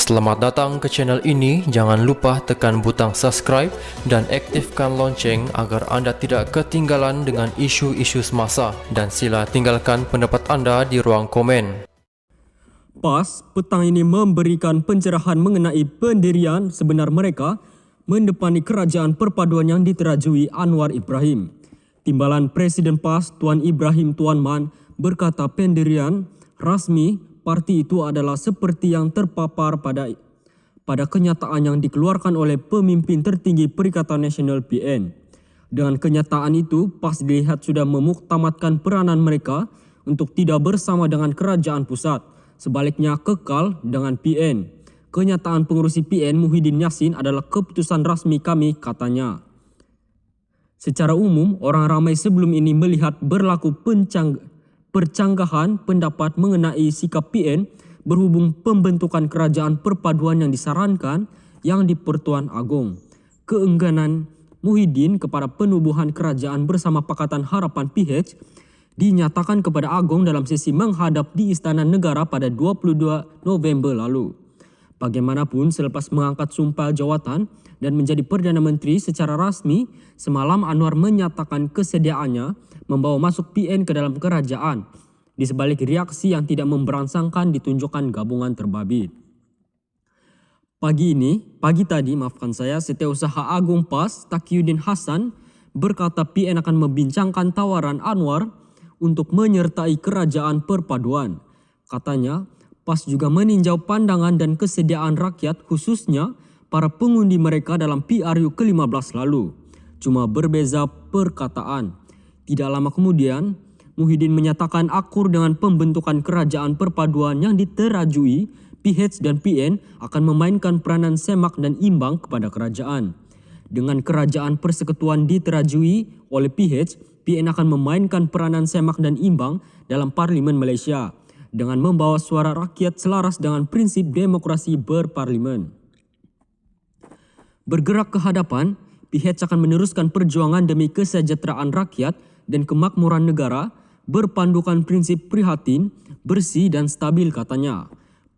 Selamat datang ke channel ini. Jangan lupa tekan butang subscribe dan aktifkan lonceng agar anda tidak ketinggalan dengan isu-isu semasa, dan sila tinggalkan pendapat anda di ruang komen. PAS petang ini memberikan pencerahan mengenai pendirian sebenar mereka mendepani kerajaan perpaduan yang diterajui Anwar Ibrahim. Timbalan Presiden PAS Tuan Ibrahim Tuan Man berkata pendirian rasmi parti itu adalah seperti yang terpapar pada kenyataan yang dikeluarkan oleh pemimpin tertinggi Perikatan Nasional PN. Dengan kenyataan itu, PAS dilihat sudah memuktamadkan peranan mereka untuk tidak bersama dengan kerajaan pusat, sebaliknya kekal dengan PN. Kenyataan pengurusi PN Muhyiddin Yassin adalah keputusan rasmi kami, katanya. Secara umum, orang ramai sebelum ini melihat berlaku percanggahan pendapat mengenai sikap PN berhubung pembentukan kerajaan perpaduan yang disarankan yang di Pertuan Agong. Keengganan Muhyiddin kepada penubuhan kerajaan bersama Pakatan Harapan PH dinyatakan kepada Agong dalam sesi menghadap di Istana Negara pada 22 November lalu. Bagaimanapun, selepas mengangkat sumpah jawatan dan menjadi Perdana Menteri secara rasmi, semalam Anwar menyatakan kesediaannya membawa masuk PN ke dalam kerajaan, di sebalik reaksi yang tidak memberangsangkan ditunjukkan gabungan terbabit. Pagi tadi, Setiausaha Agung PAS Taqiyuddin Hasan berkata PN akan membincangkan tawaran Anwar untuk menyertai kerajaan perpaduan. Katanya, PAS juga meninjau pandangan dan kesediaan rakyat, khususnya para pengundi mereka dalam PRU ke-15 lalu. Cuma berbeza perkataan. Tidak lama kemudian, Muhyiddin menyatakan akur dengan pembentukan kerajaan perpaduan yang diterajui PH dan PN akan memainkan peranan semak dan imbang kepada kerajaan. Dengan kerajaan persekutuan diterajui oleh PH, PN akan memainkan peranan semak dan imbang dalam Parlimen Malaysia dengan membawa suara rakyat selaras dengan prinsip demokrasi berparlimen. Bergerak ke hadapan, PH akan meneruskan perjuangan demi kesejahteraan rakyat dan kemakmuran negara berpandukan prinsip prihatin, bersih dan stabil, katanya.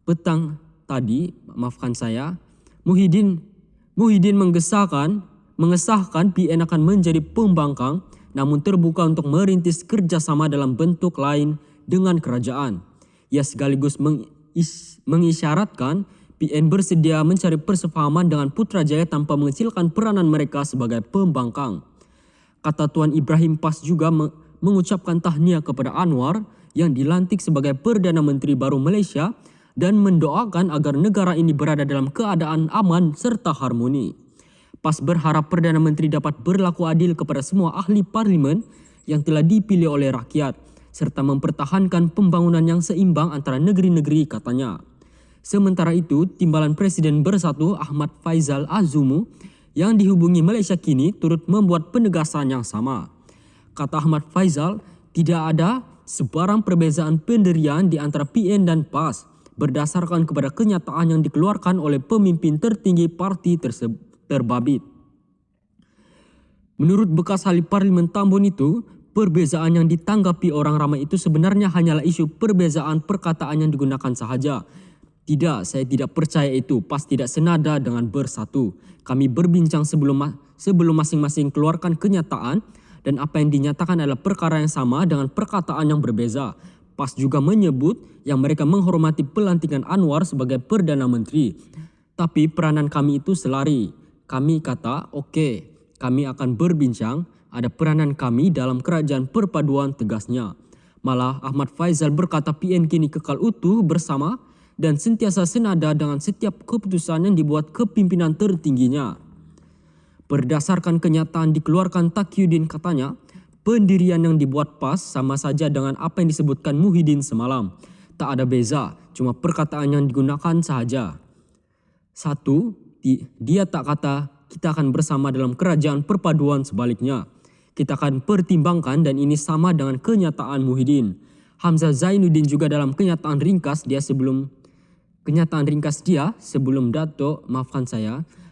Petang tadi, Muhyiddin mengesahkan PN akan menjadi pembangkang namun terbuka untuk merintis kerjasama dalam bentuk lain dengan kerajaan. Ia sekaligus mengisyaratkan PN bersedia mencari persefahaman dengan Putrajaya tanpa mengecilkan peranan mereka sebagai pembangkang. Kata Tuan Ibrahim, PAS juga mengucapkan tahniah kepada Anwar yang dilantik sebagai Perdana Menteri baru Malaysia dan mendoakan agar negara ini berada dalam keadaan aman serta harmoni. PAS berharap Perdana Menteri dapat berlaku adil kepada semua ahli parlimen yang telah dipilih oleh rakyat, serta mempertahankan pembangunan yang seimbang antara negeri-negeri, katanya. Sementara itu, Timbalan Presiden Bersatu Ahmad Faizal Azumu yang dihubungi Malaysia kini turut membuat penegasan yang sama. Kata Ahmad Faizal, tidak ada sebarang perbezaan pendirian di antara PN dan PAS berdasarkan kepada kenyataan yang dikeluarkan oleh pemimpin tertinggi parti terbabit. Menurut bekas ahli Parlimen Tambun itu, perbezaan yang ditanggapi orang ramai itu sebenarnya hanyalah isu perbezaan perkataan yang digunakan sahaja. Tidak, saya tidak percaya itu. PAS tidak senada dengan Bersatu. Kami berbincang sebelum masing-masing keluarkan kenyataan dan apa yang dinyatakan adalah perkara yang sama dengan perkataan yang berbeza. PAS juga menyebut yang mereka menghormati pelantikan Anwar sebagai Perdana Menteri. Tapi peranan kami itu selari. Kami kata, oke, kami akan berbincang. Ada peranan kami dalam kerajaan perpaduan, tegasnya. Malah Ahmad Faizal berkata PN kini kekal utuh bersama dan sentiasa senada dengan setiap keputusan yang dibuat kepimpinan tertingginya. Berdasarkan kenyataan dikeluarkan Taqiyuddin, katanya, pendirian yang dibuat PAS sama saja dengan apa yang disebutkan Muhyiddin semalam. Tak ada beza, cuma perkataan yang digunakan sahaja. Satu, dia tak kata kita akan bersama dalam kerajaan perpaduan, sebaliknya. Kita akan pertimbangkan dan ini sama dengan kenyataan Muhyiddin. Hamzah Zainuddin juga dalam kenyataan ringkas dia sebelum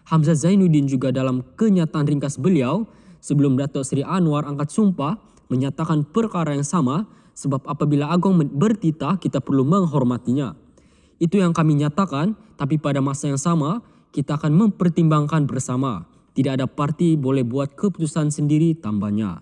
Hamzah Zainuddin juga dalam kenyataan ringkas beliau sebelum Datuk Seri Anwar angkat sumpah menyatakan perkara yang sama, sebab apabila Agong bertitah kita perlu menghormatinya. Itu yang kami nyatakan, tapi pada masa yang sama kita akan mempertimbangkan bersama. Tidak ada parti boleh buat keputusan sendiri, tambahnya.